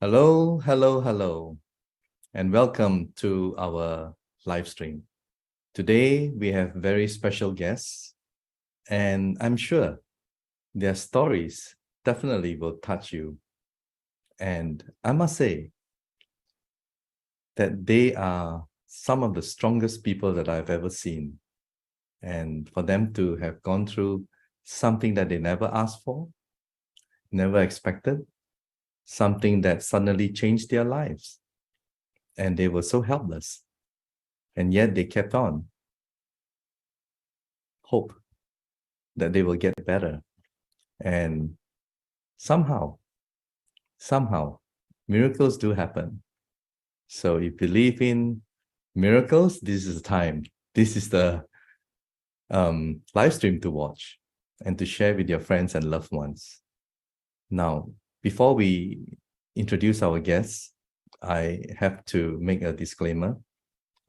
Hello, hello, hello, and welcome to our live stream. Today, we have very special guests, and I'm sure their stories definitely will touch you. And I must say that they are some of the strongest people that I've ever seen. And for them to have gone through something that they never asked for, never expected, something that suddenly changed their lives, and they were so helpless. And yet they kept on. Hope that they will get better. And somehow, miracles do happen. So if you believe in miracles, this is the time. This is the live stream to watch and to share with your friends and loved ones. Now, before we introduce our guests, I have to make a disclaimer.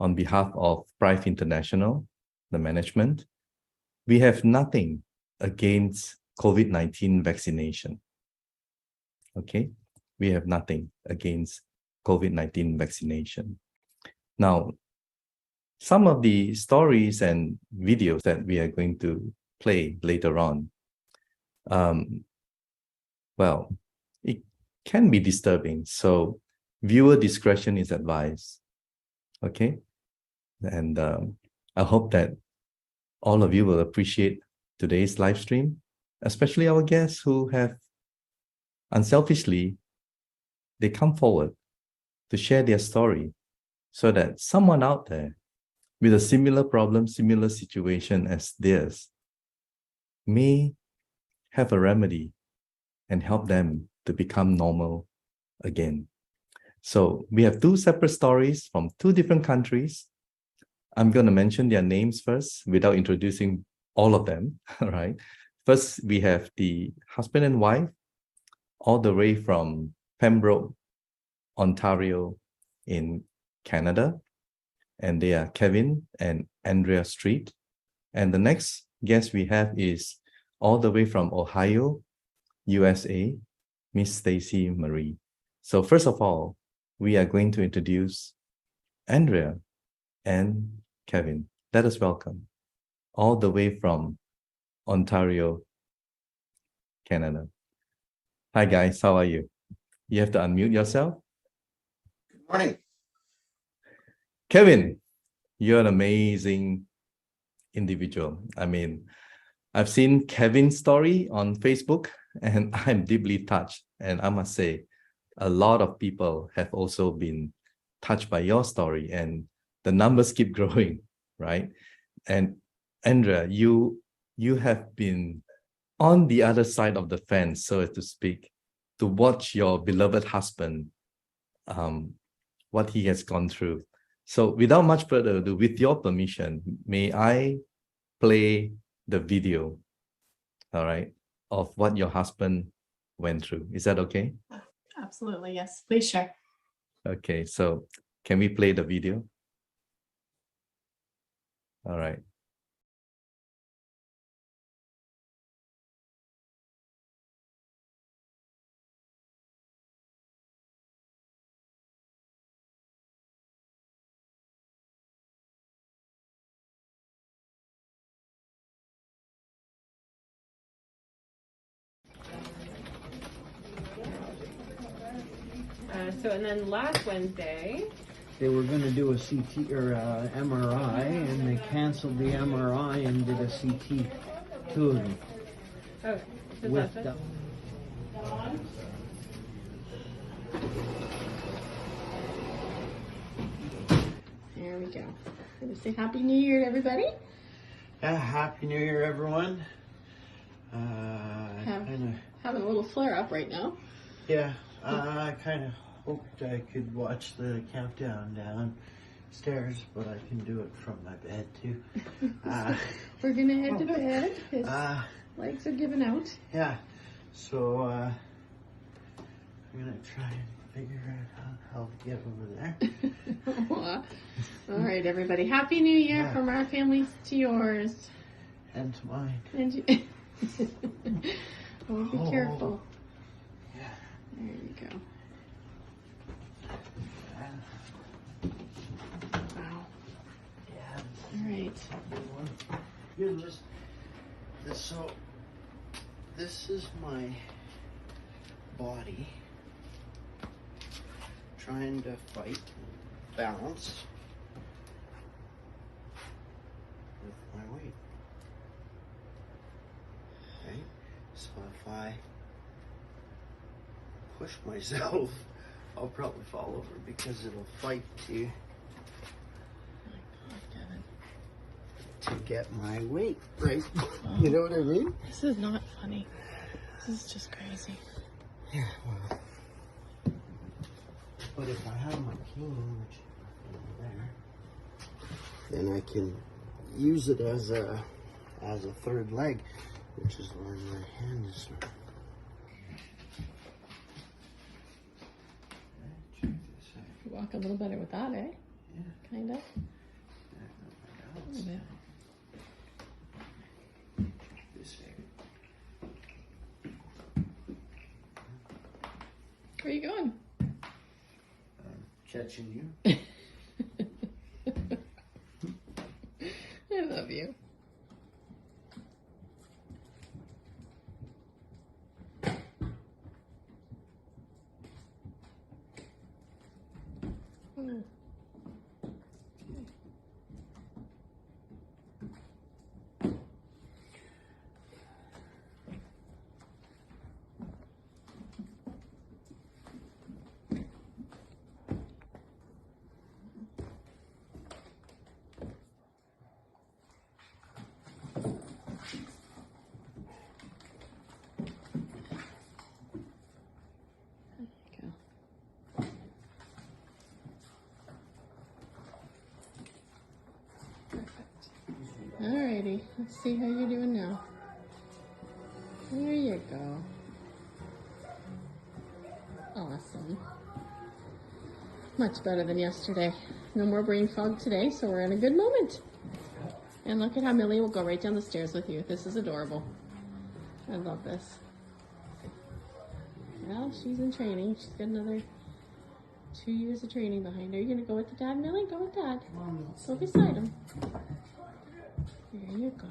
On behalf of Prive International, the management, we have nothing against COVID-19 vaccination. Okay? We have nothing against COVID-19 vaccination. Now, some of the stories and videos that we are going to play later on, well, it can be disturbing. So viewer discretion is advised. Okay? And I hope that all of you will appreciate today's live stream, especially our guests who have unselfishly, they come forward to share their story so that someone out there with a similar problem, similar situation as theirs may have a remedy and help them to become normal again. So we have two separate stories from two different countries. I'm going to mention their names first without introducing all of them, right? First, we have the husband and wife all the way from Pembroke, Ontario in Canada. And they are Keven and Andrea Street. And the next guest we have is all the way from Ohio, USA, Miss Stacee Marie. So first of all, we are going to introduce Andrea and Keven. Let us welcome all the way from Ontario, Canada. Hi guys, how are you? You have to unmute yourself. Good morning. Keven, you're an amazing individual. I mean, I've seen Kevin's story on Facebook and I'm deeply touched. And I must say, a lot of people have also been touched by your story and the numbers keep growing, right? And Andrea, you have been on the other side of the fence, so to speak, to watch your beloved husband, what he has gone through. So without much further ado, with your permission, may I play the video, all right, of what your husband went through? Is that okay? Absolutely, yes. Please share. Okay, so can we play the video? All right. And then last Wednesday, they were going to do a CT or MRI, and they canceled the MRI and did a CT, two of them. oh, is With that the, There we go. Let me say Happy New Year to everybody. Happy New Year, everyone. Having a little flare up right now. Yeah, I kind of hoped I could watch the countdown downstairs, but I can do it from my bed too. We're gonna head to bed. His legs are giving out. Yeah, so I'm gonna try and figure out how to get over there. All right, everybody. Happy New Year Yeah. from our families to yours. And to mine. And oh, be careful. Yeah. There you go. right. You're just this. So this is my body trying to fight balance with my weight. Okay, so if I push myself, I'll probably fall over because it'll fight to get my weight right. You know what I mean? This is not funny. This is just crazy. Yeah, well. But if I have my cane, which is over there, then I can use it as a third leg, which is where my hand is. You walk a little better with that, eh? Yeah. Kind of. A little bit. Where are you going? Catching you. I love you. Mm. Alrighty, let's see how you're doing now. There you go. Awesome. Much better than yesterday. No more brain fog today, so we're in a good moment. And look at how Millie will go right down the stairs with you. This is adorable. I love this. Well, she's in training. She's got another 2 years of training behind her. You gonna go with the dad, Millie? Go with dad. Go beside him. There you go.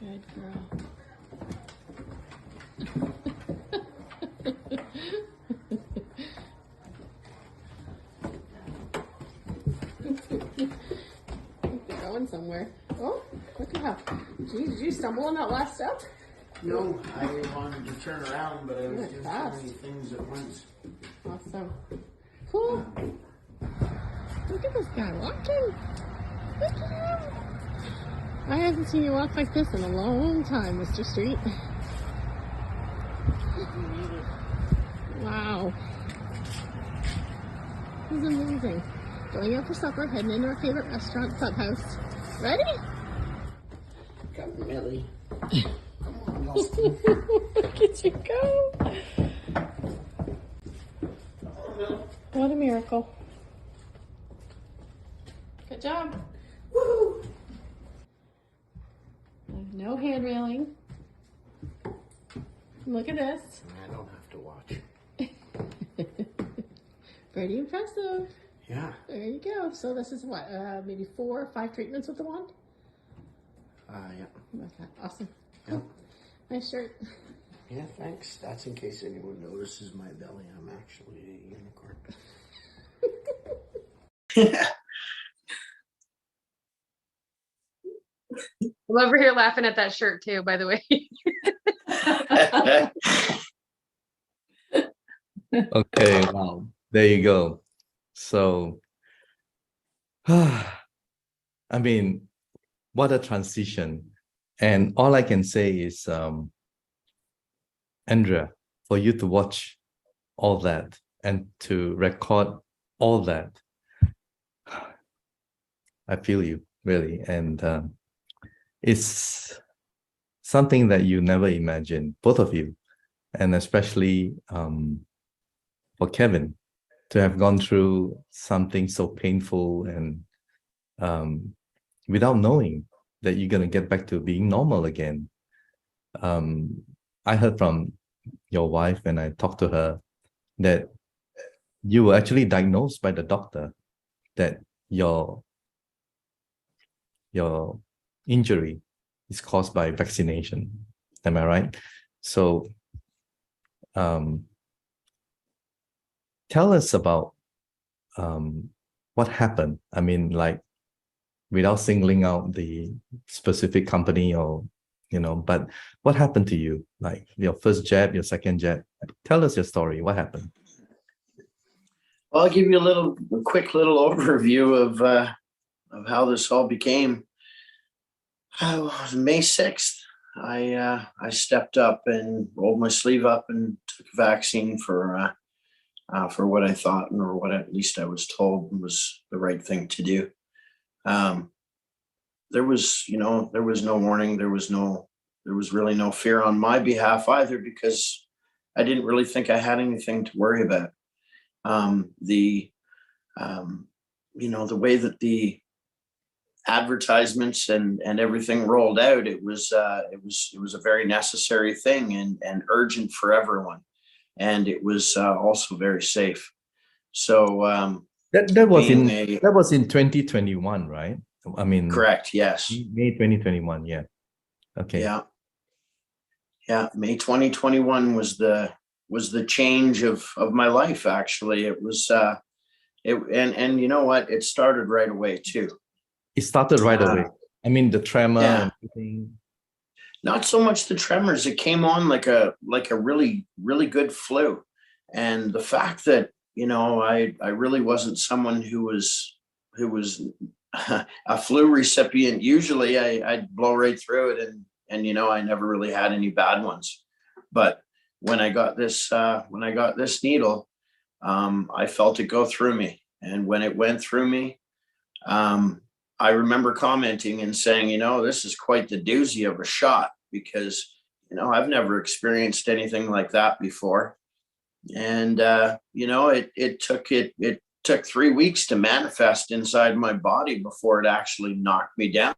Good girl. You're going somewhere. Oh, look at how. Geez, did you stumble on that last step? No, I wanted to turn around, but I was Went doing so fast. many things at once. Awesome. Cool. Look at this guy walking. Look at him. I haven't seen you walk like this in a long time, Mr. Street. Wow. This is amazing. Going out for supper, heading into our favorite restaurant, Clubhouse. Ready? Got Millie. Look at you go. What a miracle. Good job. Woo! No hand railing. Look at this. I don't have to watch. Pretty impressive. Yeah. There you go. So this is what, maybe 4 or 5 treatments with the wand? Yeah. Like that. Awesome. Yeah. Nice shirt. Yeah, thanks. That's in case anyone notices my belly. I'm actually a unicorn. I'm over here laughing at that shirt too, by the way. Okay, wow. There you go. So, I mean, what a transition. And all I can say is, Andrea, for you to watch all that and to record all that, I feel you, really. And it's something that you never imagined, both of you, and especially for Keven to have gone through something so painful and without knowing that you're going to get back to being normal again. I heard from your wife when I talked to her that you were actually diagnosed by the doctor that your injury is caused by vaccination. Am I right? So tell us about what happened. I mean, like, without singling out the specific company or, but what happened to you? Like your first jab, your second jab. Tell us your story. What happened? Well, I'll give you a quick little overview of how this all became. May 6th. I stepped up and rolled my sleeve up and took a vaccine for what I thought, or what at least I was told was the right thing to do. There was no warning. There was really no fear on my behalf either, because I didn't really think I had anything to worry about. The way that the advertisements and everything rolled out, it was a very necessary thing and urgent for everyone, and it was also very safe. So That was in 2021, right? I mean, correct. Yes. May 2021. Yeah. Okay. Yeah. May 2021 was the change of my life. Actually, it was and you know what? It started right away too. It started right away. I mean, the tremor and everything. Not so much the tremors. It came on like a really, really good flu. And the fact that, I really wasn't someone who was a flu recipient. Usually I'd blow right through it, and I never really had any bad ones. But when I got this needle, I felt it go through me. And when it went through me, I remember commenting and saying, this is quite the doozy of a shot, because, I've never experienced anything like that before. And, it took 3 weeks to manifest inside my body before it actually knocked me down.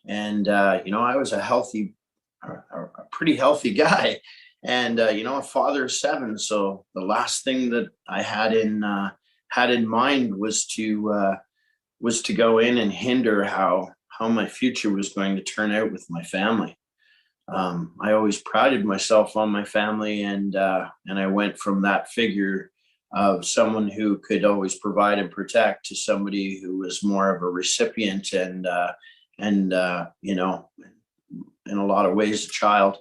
And, I was a pretty healthy guy, and, a father of 7. So the last thing that I had in mind was to go in and hinder how my future was going to turn out with my family. I always prided myself on my family, and I went from that figure of someone who could always provide and protect to somebody who was more of a recipient and in a lot of ways a child.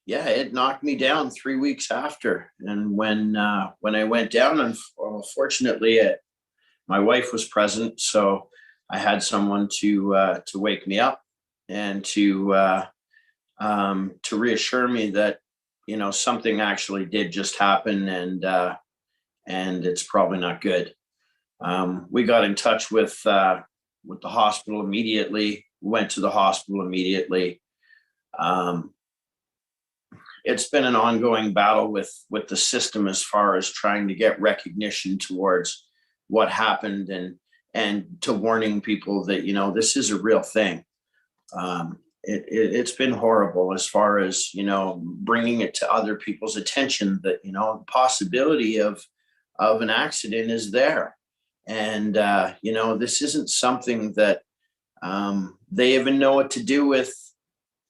It knocked me down 3 weeks after. And when I went down, unfortunately, my wife was present, so I had someone to wake me up and to reassure me that something actually did just happen, and it's probably not good. We got in touch with the hospital immediately. Went to the hospital immediately. It's been an ongoing battle with the system as far as trying to get recognition towards what happened, and to warning people that, this is a real thing. It's been horrible as far as, bringing it to other people's attention that, the possibility of an accident is there. And, this isn't something that they even know what to do with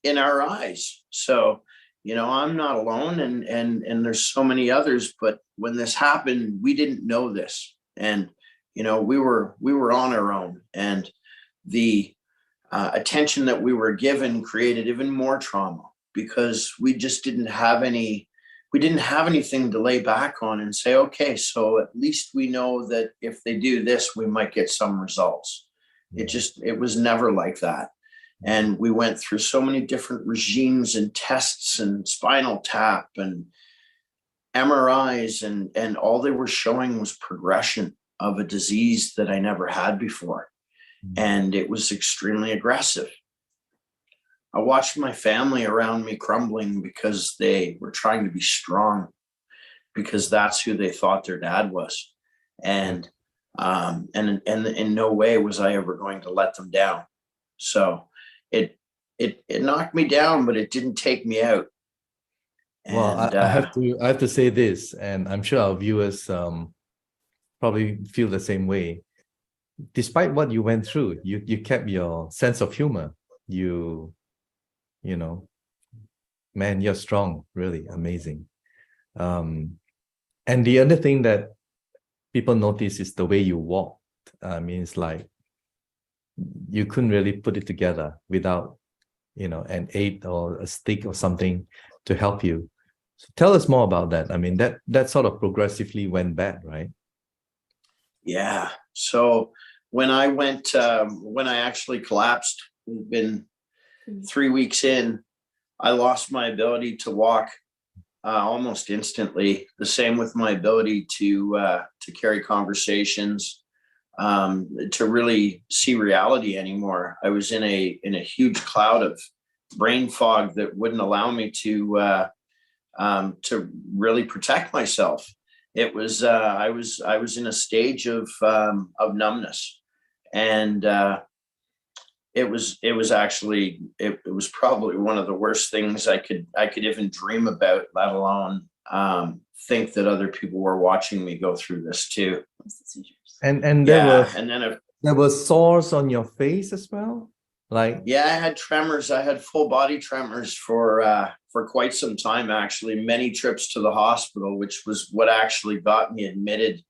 in our eyes. So, I'm not alone, and there's so many others, but when this happened, we didn't know this. And, we were on our own, and the attention that we were given created even more trauma, because we just didn't have anything to lay back on and say, okay, so at least we know that if they do this, we might get some results. It was never like that. And we went through so many different regimes and tests and spinal tap and MRIs, and all they were showing was progression of a disease that I never had before. And it was extremely aggressive. I watched my family around me crumbling because they were trying to be strong, because that's who they thought their dad was. And in no way was I ever going to let them down. So it knocked me down, but it didn't take me out. Well, And I have to say this, and I'm sure our viewers probably feel the same way. Despite what you went through, you kept your sense of humor. You know, man, you're strong, really amazing. And the other thing that people notice is the way you walked. I mean, it's like you couldn't really put it together without, an aid or a stick or something to help you. So tell us more about that. I mean, that sort of progressively went bad, right? yeah, so when I actually collapsed, it's been 3 weeks in, I lost my ability to walk almost instantly. The same with my ability to carry conversations, to really see reality anymore. I was in a huge cloud of brain fog that wouldn't allow me to really protect myself. It was I was in a stage of numbness, and it was probably one of the worst things I could even dream about, let alone think that other people were watching me go through this too. And Yeah, and then there were sores on your face as well, like yeah, I had tremors. I had full body tremors for quite some time, actually. Many trips to the hospital, which was what actually got me admitted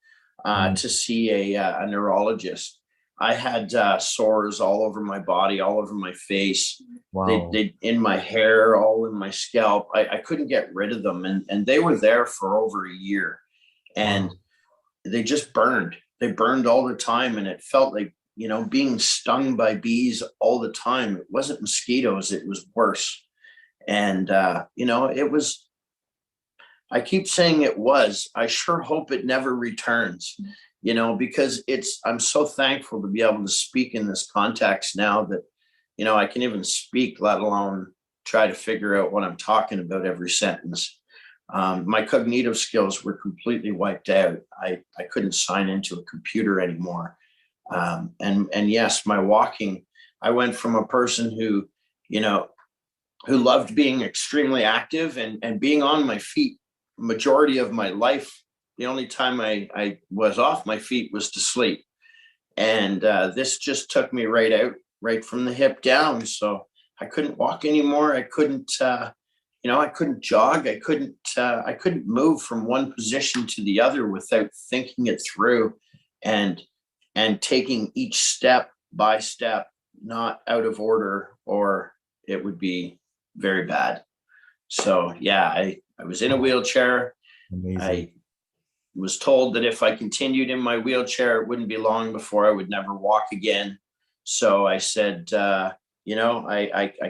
to see a neurologist. I had sores all over my body, all over my face. wow. They in my hair, all in my scalp. I couldn't get rid of them, and they were there for over a year, and Wow. they just burned. They burned all the time, and it felt like, being stung by bees all the time. It wasn't mosquitoes, it was worse. And it was, I keep saying it was, I sure hope it never returns, because I'm so thankful to be able to speak in this context now that, I can even speak, let alone try to figure out what I'm talking about every sentence. My cognitive skills were completely wiped out. I couldn't sign into a computer anymore. And yes, my walking, I went from a person who loved being extremely active and being on my feet majority of my life. The only time I was off my feet was to sleep. And this just took me right out, right from the hip down. So I couldn't walk anymore. I couldn't, I couldn't jog. I couldn't move from one position to the other without thinking it through and taking each step by step, not out of order, or it would be very bad. So yeah, I was in a wheelchair. Amazing. I was told that if I continued in my wheelchair, it wouldn't be long before I would never walk again. So I said, I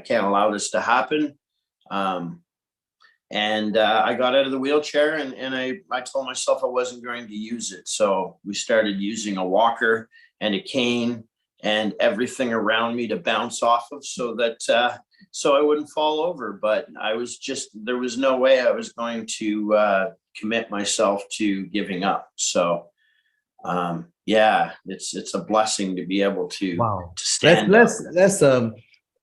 can't allow this to happen. And I got out of the wheelchair, and I told myself I wasn't going to use it. So we started using a walker and a cane and everything around me to bounce off of, so that so I wouldn't fall over. But there was no way I was going to commit myself to giving up. So yeah, it's a blessing to be able to Wow. stand Let's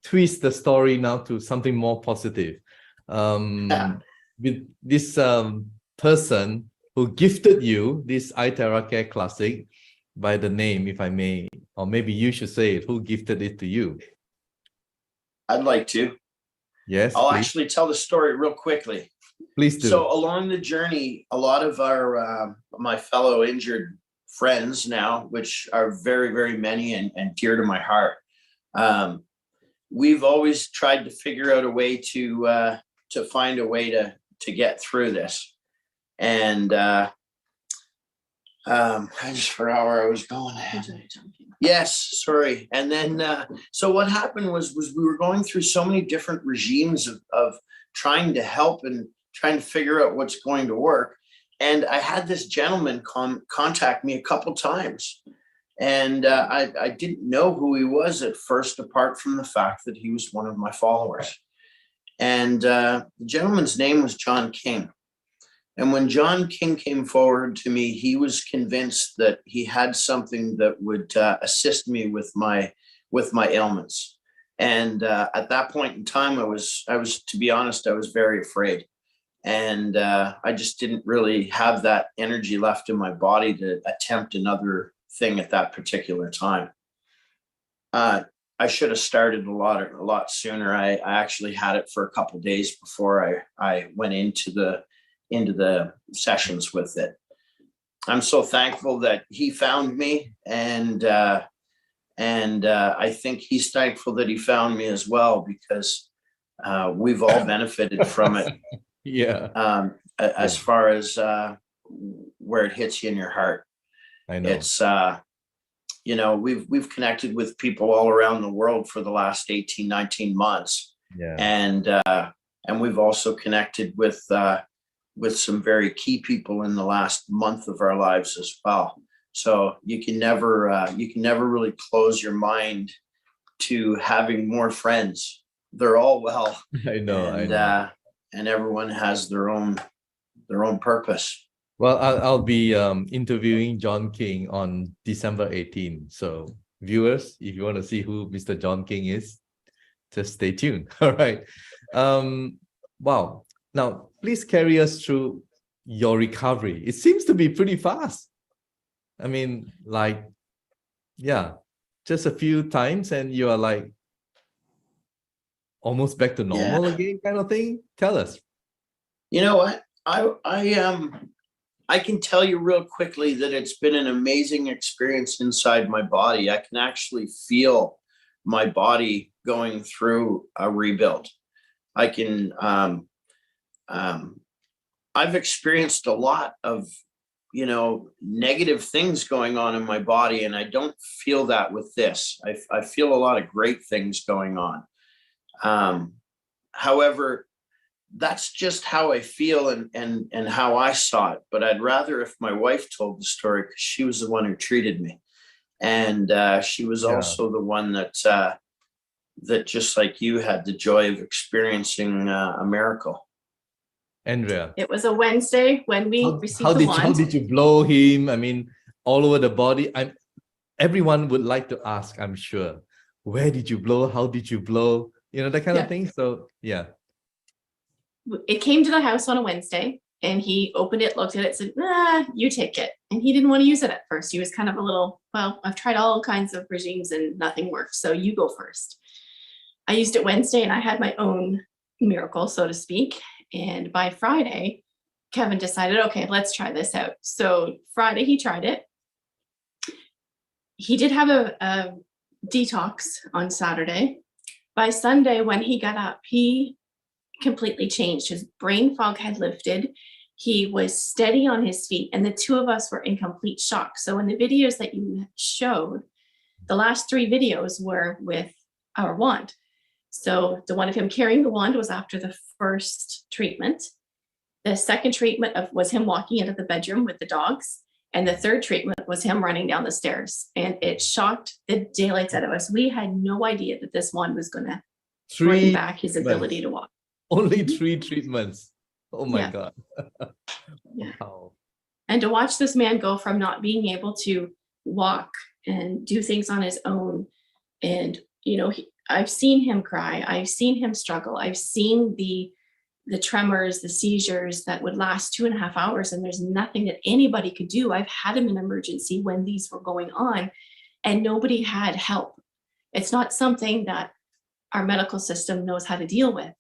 twist the story now to something more positive. With this person who gifted you this iTerra Care Classic by the name, if I may, or maybe you should say it, who gifted it to you? I'd like to. Yes, I'll please. actually tell the story real quickly. Please do. So along the journey, a lot of our my fellow injured friends now, which are very, very many and dear to my heart, we've always tried to figure out a way to find a way to get through this. And I just forgot where I was going. Yes, sorry. And then so what happened was we were going through so many different regimes of trying to help and trying to figure out what's going to work. And I had this gentleman contact me a couple times. And I didn't know who he was at first, apart from the fact that he was one of my followers. And the gentleman's name was John King. And when John King came forward to me, he was convinced that he had something that would assist me with my ailments. And at that point in time, I was, to be honest, I was very afraid. And I just didn't really have that energy left in my body to attempt another thing at that particular time. I should have started a lot sooner. I actually had it for a couple of days before I went into the sessions with it. I'm so thankful that he found me, and I think he's thankful that he found me as well, because we've all benefited from it. Yeah. As far as where it hits you in your heart, I know. it's we've connected with people all around the world for the last 18, 19 months. Yeah. And we've also connected with some very key people in the last month of our lives as well. So you can never really close your mind to having more friends. They're all well. I know. And everyone has their own purpose. Well, I'll be interviewing John King on December 18th. So viewers, if you want to see who Mr. John King is, just stay tuned. All right. Wow. Now, please carry us through your recovery. It seems to be pretty fast. I mean, like, yeah, just a few times and you are like almost back to normal again, kind of thing. Tell us. You know what? I can tell you real quickly that it's been an amazing experience inside my body. I can actually feel my body going through a rebuild. I can, I've experienced a lot of, negative things going on in my body, and I don't feel that with this. I feel a lot of great things going on. However, that's just how I feel and how I saw it. But I'd rather if my wife told the story, because she was the one who treated me. And she was also the one that just like you had the joy of experiencing a miracle. Andrea. It was a Wednesday when we received the wand. How did you blow him? I mean, all over the body. Everyone would like to ask, I'm sure, where did you blow? How did you blow? That kind of thing. So, yeah. It came to the house on a Wednesday, and he opened it, looked at it, said, you take it. And he didn't want to use it at first. He was kind of a little, well, I've tried all kinds of regimes and nothing worked, so you go first. I used it Wednesday, and I had my own miracle, so to speak. And by Friday, Keven decided, okay, let's try this out. So Friday, he tried it. He did have a detox on Saturday. By Sunday, when he got up, he completely changed. His brain fog had lifted. He was steady on his feet, and the two of us were in complete shock. So in the videos that you showed, the last 3 videos were with our wand. So the one of him carrying the wand was after the first treatment. The second treatment was him walking into the bedroom with the dogs. And the third treatment was him running down the stairs. And it shocked the daylights out of us. We had no idea that this wand was going to bring back his ability to walk. Only 3 treatments. Oh my God. Yeah. Wow. And to watch this man go from not being able to walk and do things on his own. And, I've seen him cry. I've seen him struggle. I've seen the tremors, the seizures that would last 2.5 hours. And there's nothing that anybody could do. I've had him in emergency when these were going on, and nobody had help. It's not something that our medical system knows how to deal with.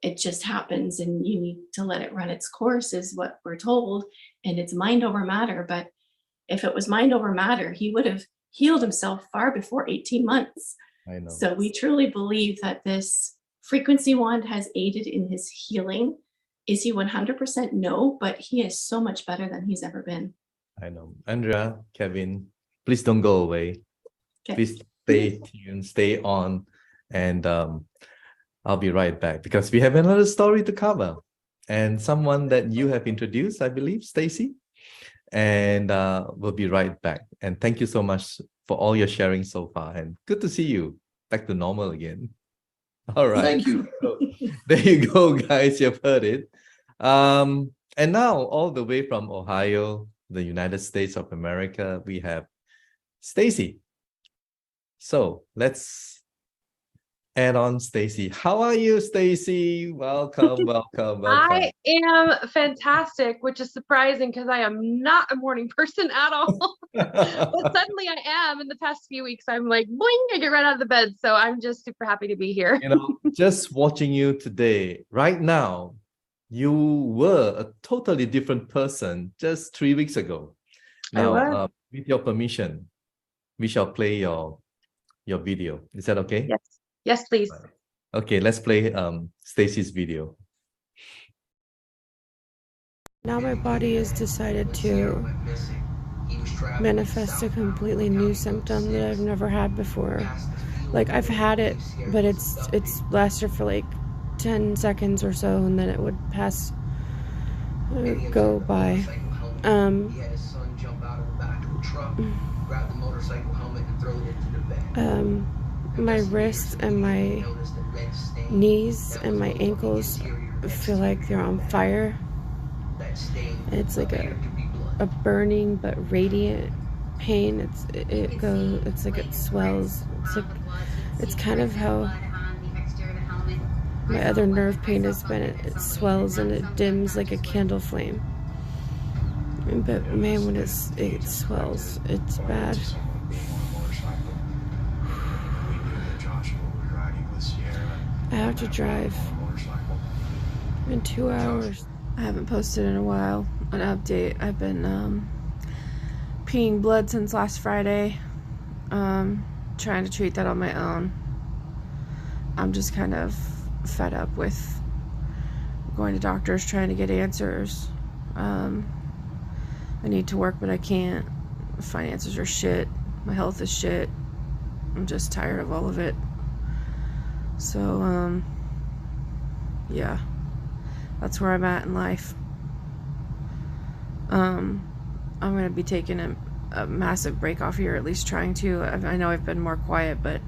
It just happens, and you need to let it run its course, is what we're told. And it's mind over matter. But if it was mind over matter, he would have healed himself far before 18 months. I know. So we truly believe that this frequency wand has aided in his healing. Is he 100%? No, but he is so much better than he's ever been. I know. Andrea, Keven, please don't go away. Okay. Please stay tuned, stay on, and I'll be right back because we have another story to cover, and someone that you have introduced, I believe, Stacee, and we'll be right back. And thank you so much for all your sharing so far, and good to see you back to normal again. All right. Thank you. So, there you go, guys. You've heard it. And now, all the way from Ohio, the United States of America, we have Stacee. So let's add on Stacee. How are you, Stacee? Welcome, welcome, welcome. I am fantastic, which is surprising because I am not a morning person at all. But suddenly I am. In the past few weeks, I'm like, boing, I get right out of the bed. So I'm just super happy to be here. You know, just watching you today, right now, you were a totally different person just 3 weeks ago. Now, with your permission, we shall play your video. Is that okay? Yes. Yes, please. Okay, let's play Stacee's video. Now my body has decided to manifest a completely new symptom that I've never had before. Like, I've had it, but it's lasted for like 10 seconds or so, and then it would go by. My wrists and my knees and my ankles feel like they're on fire. It's like a burning but radiant pain. It's like it swells. It's kind of how my other nerve pain has been. It swells and it dims like a candle flame. But man, when it swells, it's bad. I have to drive in 2 hours. I haven't posted in a while an update. I've been peeing blood since last Friday. Trying to treat that on my own. I'm just kind of fed up with going to doctors trying to get answers. I need to work, but I can't. Finances are shit. My health is shit. I'm just tired of all of it. So, yeah, that's where I'm at in life. I'm going to be taking a massive break off here, at least trying to. I know I've been more quiet, but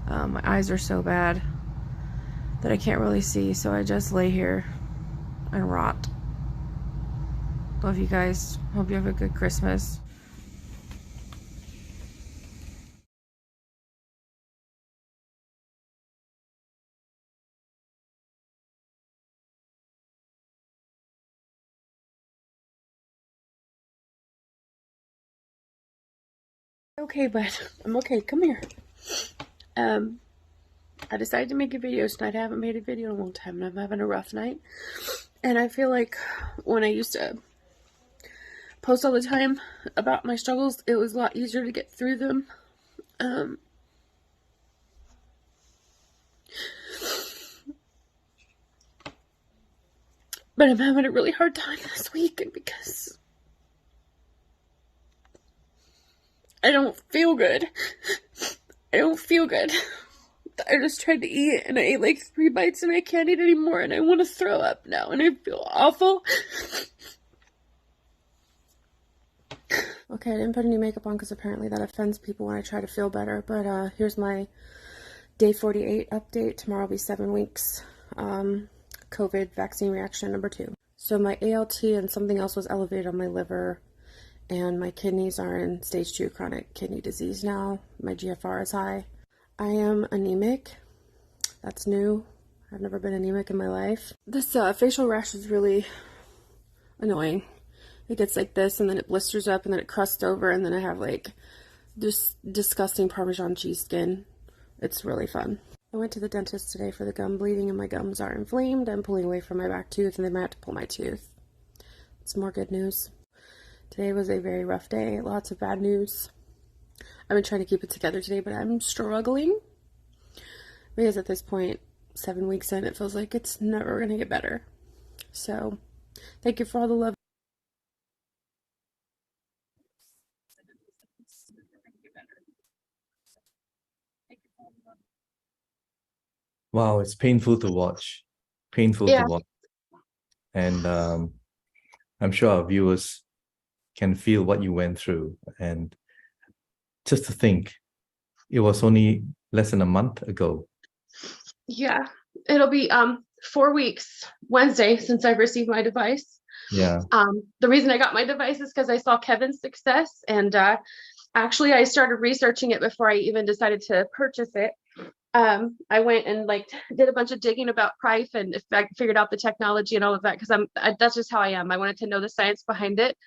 my eyes are so bad that I can't really see, so I just lay here and rot. Love you guys. Hope you have a good Christmas. Okay, bud. I'm okay. Come here. I decided to make a video tonight. I haven't made a video in a long time, and I'm having a rough night. And I feel like when I used to post all the time about my struggles, it was a lot easier to get through them. But I'm having a really hard time this week because I don't feel good. I don't feel good. I just tried to eat and I ate like 3 bites and I can't eat anymore and I want to throw up now and I feel awful. Okay, I didn't put any makeup on because apparently that offends people when I try to feel better, but here's my day 48 update. Tomorrow will be 7 weeks. COVID vaccine reaction number 2. So my ALT and something else was elevated on my liver, and my kidneys are in stage 2 chronic kidney disease now. My GFR is high. I am anemic. That's new. I've never been anemic in my life. This facial rash is really annoying. It gets like this, and then it blisters up, and then it crusts over, and then I have like this disgusting Parmesan cheese skin. It's really fun. I went to the dentist today for the gum bleeding, and my gums are inflamed. I'm pulling away from my back tooth, and they might have to pull my tooth. It's more good news. Today was a very rough day. Lots of bad news. I've been trying to keep it together today, but I'm struggling. Because at this point, 7 weeks in, it feels like it's never going to get better. So, thank you for all the love. Wow, it's painful to watch. Painful to watch. And I'm sure our viewers can feel what you went through. And just to think, it was only less than a month ago. Yeah, it'll be 4 weeks Wednesday since I've received my device. Yeah. The reason I got my device is because I saw Kevin's success, and actually I started researching it before I even decided to purchase it. I went and like did a bunch of digging about Prife and if I figured out the technology and all of that because that's just how I am. I wanted to know the science behind it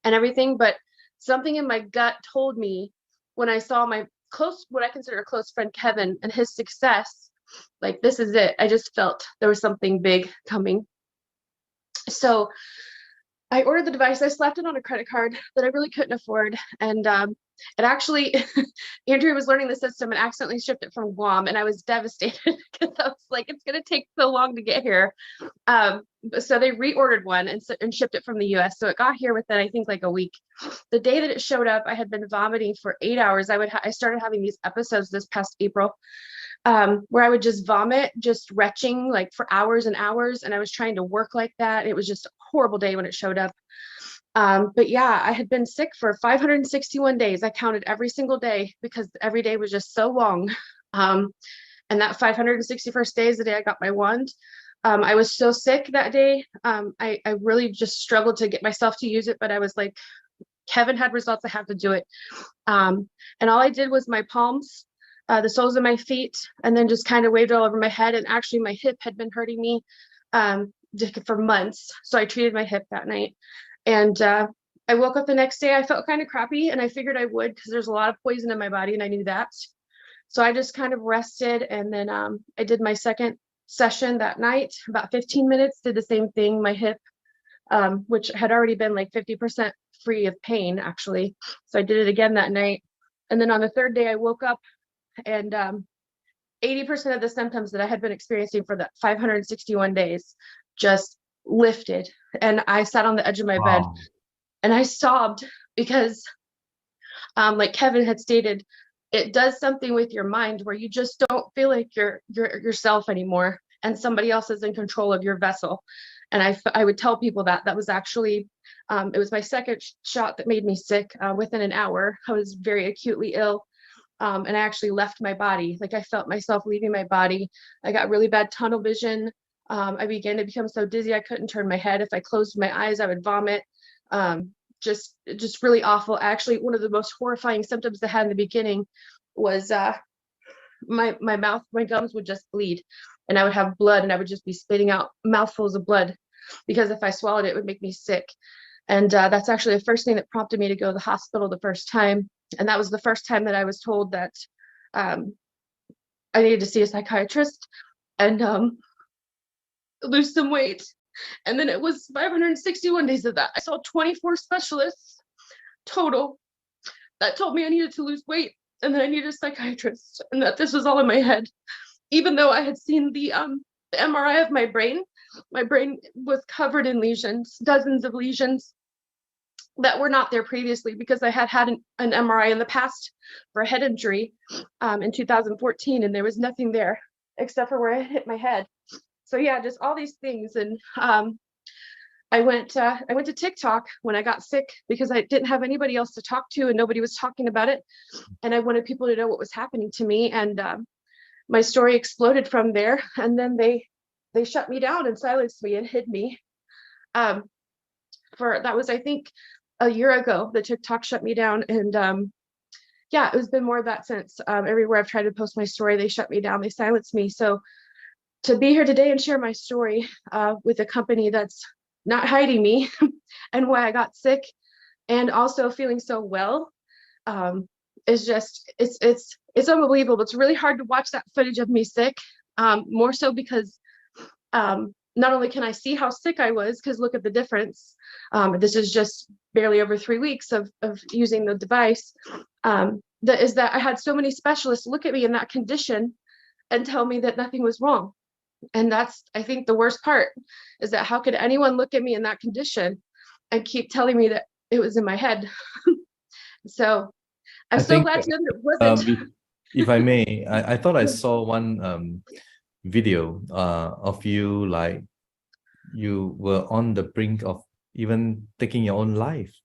and everything, but something in my gut told me when I saw my what I consider a close friend Keven and his success, like this is it. I just felt there was something big coming. So I ordered the device. I slapped it on a credit card that I really couldn't afford. And it actually, Andrea was learning the system and accidentally shipped it from Guam. And I was devastated because I was like, it's going to take so long to get here. So they reordered one and shipped it from the US. So it got here within, I think, like a week. The day that it showed up, I had been vomiting for 8 hours. I started having these episodes this past April where I would just vomit, just retching like for hours and hours. And I was trying to work like that. It was just a horrible day when it showed up. But yeah, I had been sick for 561 days. I counted every single day because every day was just so long. And that 561st day is the day I got my wand. I was so sick that day. I really just struggled to get myself to use it, but I was like, Keven had results, I have to do it. And all I did was my palms, the soles of my feet, and then just kind of waved all over my head. And actually my hip had been hurting me for months. So I treated my hip that night. And I woke up the next day, I felt kind of crappy and I figured I would because there's a lot of poison in my body and I knew that. So I just kind of rested and then I did my second session that night, about 15 minutes, did the same thing, my hip, which had already been like 50% free of pain actually. So I did it again that night. And then on the third day I woke up and 80% of the symptoms that I had been experiencing for the 561 days just lifted. And I sat on the edge of my bed and I sobbed because like Keven had stated, it does something with your mind where you just don't feel like you're yourself anymore and somebody else is in control of your vessel. And I would tell people that was actually, it was my second shot that made me sick. Within an hour, I was very acutely ill. And I actually left my body. Like I felt myself leaving my body. I got really bad tunnel vision. I began to become so dizzy I couldn't turn my head. If I closed my eyes, I would vomit. Just really awful. Actually, one of the most horrifying symptoms I had in the beginning was my mouth, my gums would just bleed and I would have blood and I would just be spitting out mouthfuls of blood because if I swallowed it, it would make me sick. And that's actually the first thing that prompted me to go to the hospital the first time. And that was the first time that I was told that I needed to see a psychiatrist and lose some weight. And then it was 561 days of that. I saw 24 specialists total that told me I needed to lose weight and that I needed a psychiatrist and that this was all in my head. Even though I had seen the MRI of my brain was covered in lesions, dozens of lesions that were not there previously because I had had an MRI in the past for a head injury in 2014 and there was nothing there except for where I hit my head. So yeah, just all these things. And I went to TikTok when I got sick because I didn't have anybody else to talk to and nobody was talking about it. And I wanted people to know what was happening to me. And my story exploded from there. And then they shut me down and silenced me and hid me. That was, I think, a year ago, the TikTok shut me down. And yeah, it has been more of that since. Everywhere I've tried to post my story, they shut me down, they silenced me. So to be here today and share my story with a company that's not hiding me and why I got sick and also feeling so well is just, it's unbelievable. It's really hard to watch that footage of me sick, more so because not only can I see how sick I was, because look at the difference. This is just barely over 3 weeks of using the device. That I had so many specialists look at me in that condition and tell me that nothing was wrong. And that's, I think, the worst part is that how could anyone look at me in that condition and keep telling me that it was in my head? So I'm so glad to know that it wasn't. If I may, I thought I saw one video of you, like you were on the brink of even taking your own life.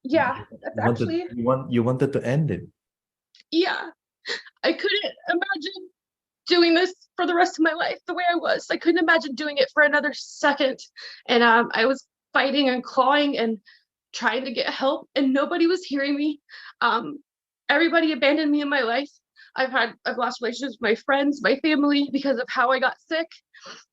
Yeah, that's you wanted to end it. Yeah, I couldn't imagine doing this for the rest of my life the way I was. I couldn't imagine doing it for another second. And I was fighting and clawing and trying to get help and nobody was hearing me. Everybody abandoned me in my life. I've lost relationships with my friends, my family because of how I got sick.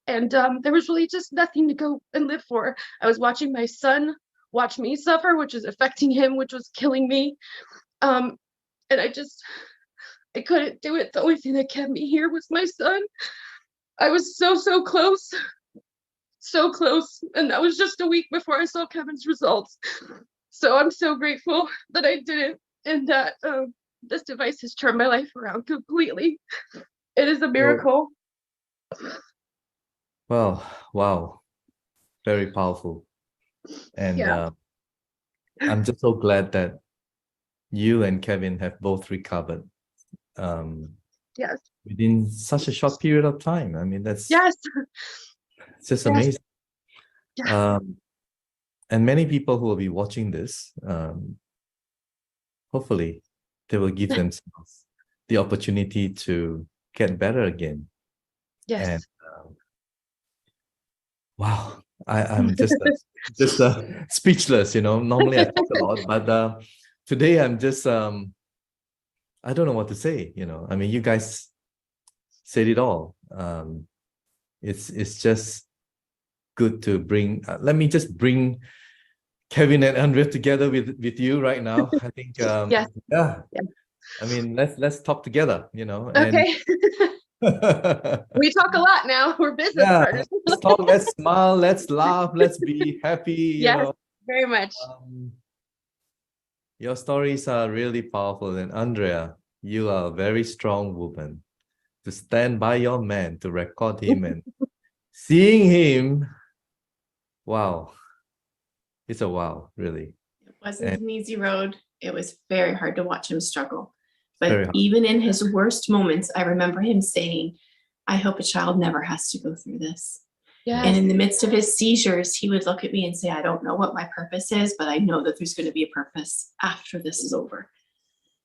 And there was really just nothing to go and live for. I was watching my son watch me suffer, which was affecting him, which was killing me. And I couldn't do it. The only thing that kept me here was my son. I was so close, so close. And that was just a week before I saw Kevin's results. So I'm so grateful that I didn't, and that this device has turned my life around completely. It is a miracle. Well, wow, very powerful. And Yeah. I'm just so glad that you and Kevin have both recovered Yes. within such a short period of time. I mean, that's Yes. it's just Yes. amazing. Yes. And many people who will be watching this, hopefully, they will give themselves the opportunity to get better again. Yes. And wow, I'm just speechless. Normally I talk a lot, but today I'm just I don't know what to say. I mean, you guys said it all. It's just good to bring. Let me just bring Kevin and Andrea together with you right now. I think Yes. yeah. Yeah. I mean, let's talk together. And Okay. We talk a lot now. We're business yeah, partners. let's talk, let's smile, let's laugh, let's be happy. Yes, very much. Your stories are really powerful, and Andrea, you are a very strong woman to stand by your man, to record him, and seeing him. Wow, it's a wow, really. It wasn't an easy road. It was very hard to watch him struggle. Very But hard. even in his worst moments, I remember him saying, I hope a child never has to go through this. Yes. And in the midst of his seizures, he would look at me and say, I don't know what my purpose is, but I know that there's going to be a purpose after this is over.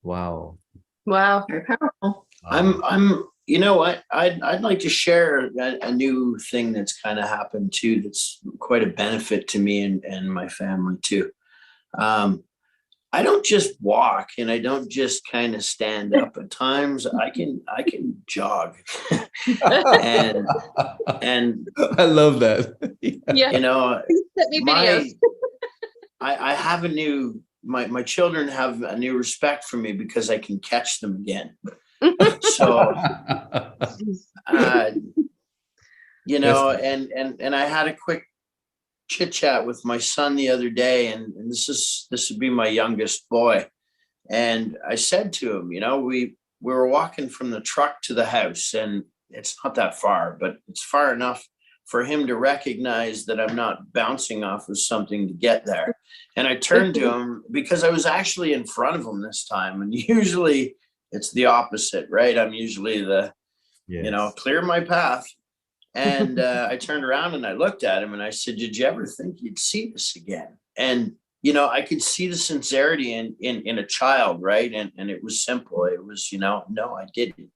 Wow. Wow. Very powerful. I'm you know what, I'd like to share a new thing that's kind of happened too, that's quite a benefit to me and my family too. I don't just walk, and I don't just kind of stand up. At times I can jog. and I love that. Yeah. Send me videos. I have a new, my children have a new respect for me because I can catch them again. So and I had a quick chit chat with my son the other day, and this would be my youngest boy, and I said to him, we were walking from the truck to the house, and it's not that far, but it's far enough for him to recognize that I'm not bouncing off of something to get there. And I turned to him because I was actually in front of him this time, and usually it's the opposite, right? I'm usually the clear my path. And I turned around and I looked at him and I said, did you ever think you'd see this again? And, I could see the sincerity in a child, right? And it was simple. It was, no, I didn't.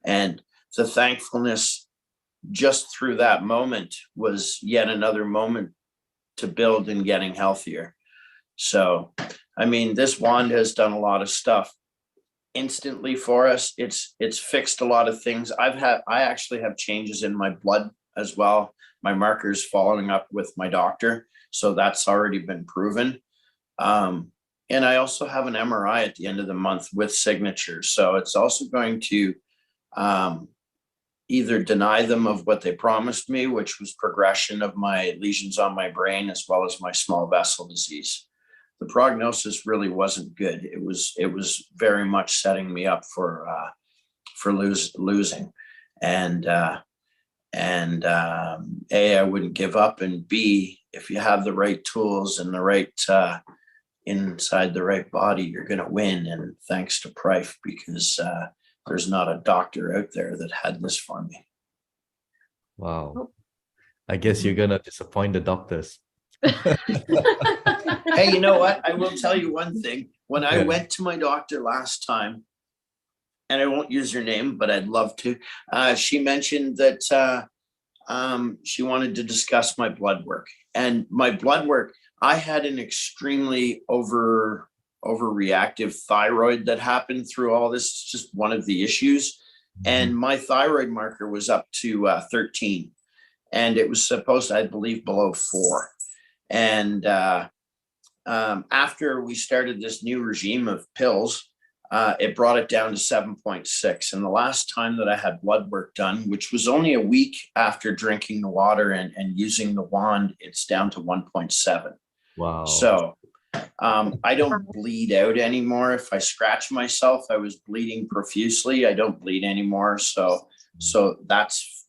And the thankfulness just through that moment was yet another moment to build in getting healthier. So, I mean, this wand has done a lot of stuff instantly for us. It's fixed a lot of things. I actually have changes in my blood as well. My markers following up with my doctor. So that's already been proven. And I also have an MRI at the end of the month with signatures. So it's also going to either deny them of what they promised me, which was progression of my lesions on my brain, as well as my small vessel disease. The prognosis really wasn't good. It was very much setting me up for losing, and A, I wouldn't give up, and B, if you have the right tools and the right inside the right body, you're going to win. And thanks to Prife, because there's not a doctor out there that had this for me. Wow. I guess you're gonna disappoint the doctors. Hey, you know what? I will tell you one thing. When I went to my doctor last time, and I won't use her name, but I'd love to, she mentioned that she wanted to discuss my blood work. And my blood work, I had an extremely overreactive thyroid that happened through all this. It's just one of the issues. And my thyroid marker was up to 13, and it was supposed to, I believe, below 4. And after we started this new regime of pills, it brought it down to 7.6. And the last time that I had blood work done, which was only a week after drinking the water and using the wand, it's down to 1.7. Wow. So I don't bleed out anymore. If I scratch myself, I was bleeding profusely. I don't bleed anymore. So that's,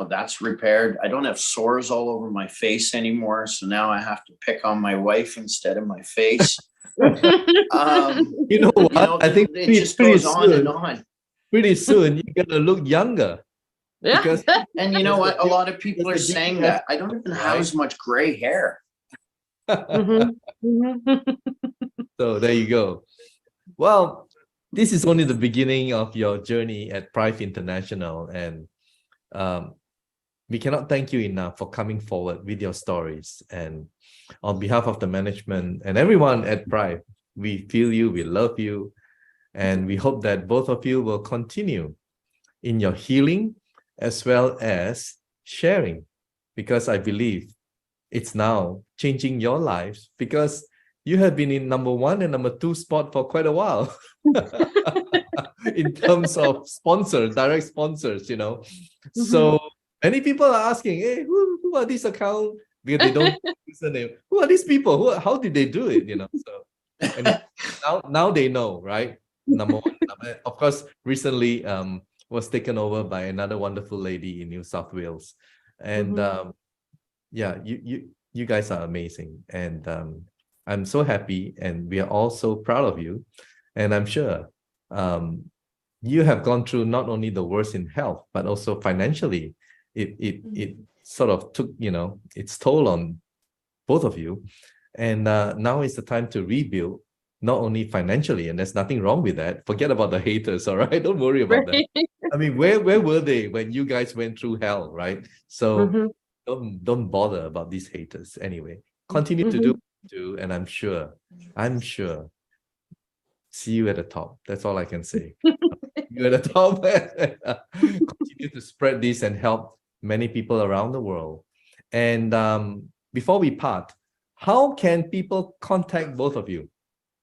that's repaired. I don't have sores all over my face anymore. So now I have to pick on my wife instead of my face. You know what? I think it just goes on and on. Pretty soon you're gonna look younger. Yeah. Because And you know what? A lot of people are saying that. I don't even have as much gray hair. So there you go. Well, this is only the beginning of your journey at Prive International, and we cannot thank you enough for coming forward with your stories. And on behalf of the management and everyone at Prive, we feel you, we love you, and we hope that both of you will continue in your healing as well as sharing, because I believe it's now changing your lives, because you have been in number 1 and number 2 spot for quite a while in terms of sponsors, direct sponsors, So many people are asking, hey, who are these accounts? Because they don't use the name. Who are these people? How did they do it? So and now they know, right? Number 1. Of course, recently was taken over by another wonderful lady in New South Wales. And yeah, you guys are amazing. And I'm so happy, and we are all so proud of you. And I'm sure you have gone through not only the worst in health, but also financially. It sort of took, its toll on both of you. And now is the time to rebuild, not only financially, and there's nothing wrong with that. Forget about the haters, all right? Don't worry about that. I mean, where were they when you guys went through hell, right? So don't bother about these haters anyway. Continue to do what you do, and I'm sure, see you at the top. That's all I can say. You at the top. Continue to spread this and help many people around the world. And before we part, how can people contact both of you?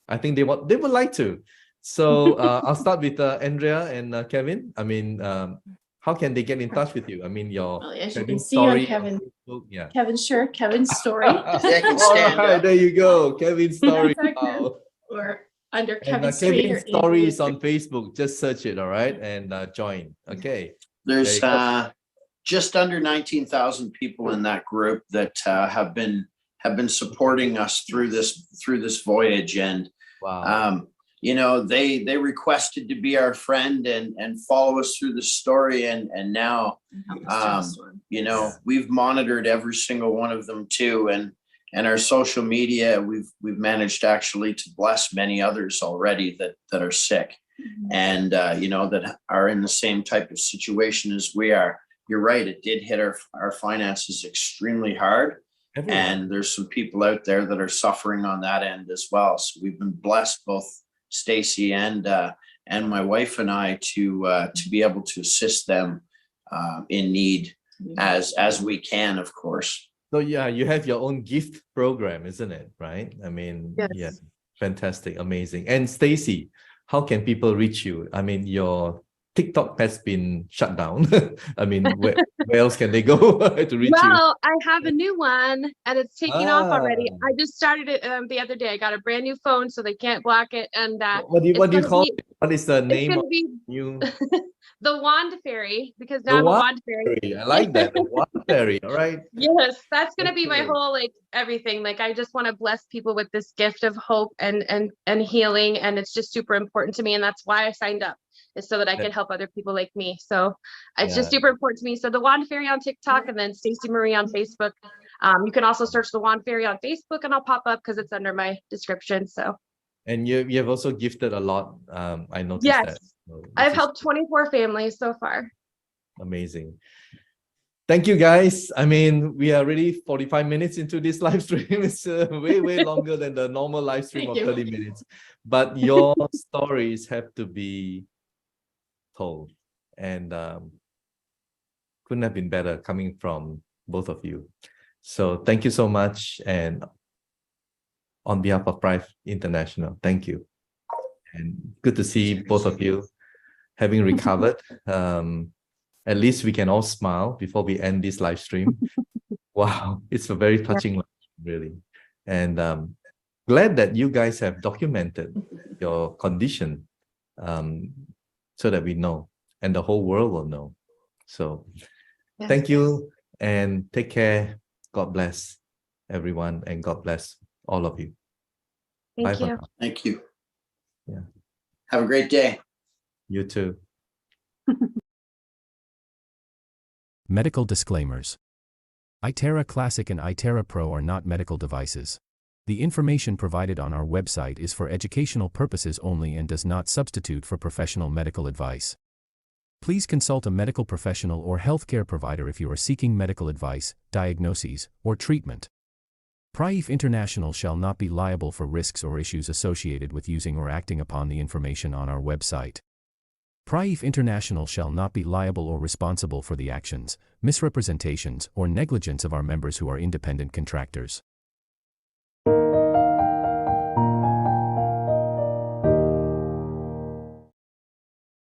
I think they would like to. So I'll start with Andrea and Keven. I mean, how can they get in touch with you? I mean, your As you Kevin's can see on story Kevin, Facebook, yeah. Kevin's story. I can stand All right, up. there you go, Kevin's story. Wow. Or under And Kevin's Street. Kevin's story is on Facebook. Just search it, all right, and join. Okay. There's just under 19,000 people in that group that have been supporting us through this voyage. And Wow. they requested to be our friend and follow us through the story. And now we've monitored every single one of them too. And our social media, we've managed actually to bless many others already that are sick and that are in the same type of situation as we are. You're right, it did hit our finances extremely hard. Everyone. And there's some people out there that are suffering on that end as well. So we've been blessed, both Stacee and my wife and I, to be able to assist them in need as we can, of course. So yeah, you have your own gift program, isn't it? Right? I mean, Yes. Yeah, fantastic, amazing. And Stacee, how can people reach you? I mean, your TikTok has been shut down. I mean, where else can they go to reach you? Well, I have a new one and it's taking off already. I just started it the other day. I got a brand new phone, so they can't block it. And what do you call it? What is the name of you? The Wand Fairy, because now I'm a Wand Fairy. I like that. The Wand Fairy. All right. Yes, that's gonna be my whole everything. I just want to bless people with this gift of hope and healing, and it's just super important to me, and that's why I signed up, is so that I could help other people like me. So it's just super important to me. So the Wand Fairy on TikTok, and then Stacee Marie on Facebook. You can also search the Wand Fairy on Facebook, and I'll pop up because it's under my description. So. And you have also gifted a lot. I noticed that. Yes, I've helped 24 families so far. Amazing. thank you, guys. I mean, we are already 45 minutes into this live stream. It's way longer than the normal live stream Thank of you. 30 minutes. But your stories have to be told. And couldn't have been better coming from both of you. So thank you so much. And on behalf of Prive International, thank you. And good to see both of you having recovered. At least we can all smile before we end this live stream. Wow, it's a very touching live stream, really. And glad that you guys have documented your condition so that we know and the whole world will know. So Yes. thank you and take care. God bless everyone and God bless all of you. Thank Bye for you. now. Thank you. Yeah. Have a great day. You too. Medical disclaimers. iTerra Classic and iTerra Pro are not medical devices. The information provided on our website is for educational purposes only and does not substitute for professional medical advice. Please consult a medical professional or healthcare provider if you are seeking medical advice, diagnoses, or treatment. Prive International shall not be liable for risks or issues associated with using or acting upon the information on our website. Prive International shall not be liable or responsible for the actions, misrepresentations, or negligence of our members who are independent contractors.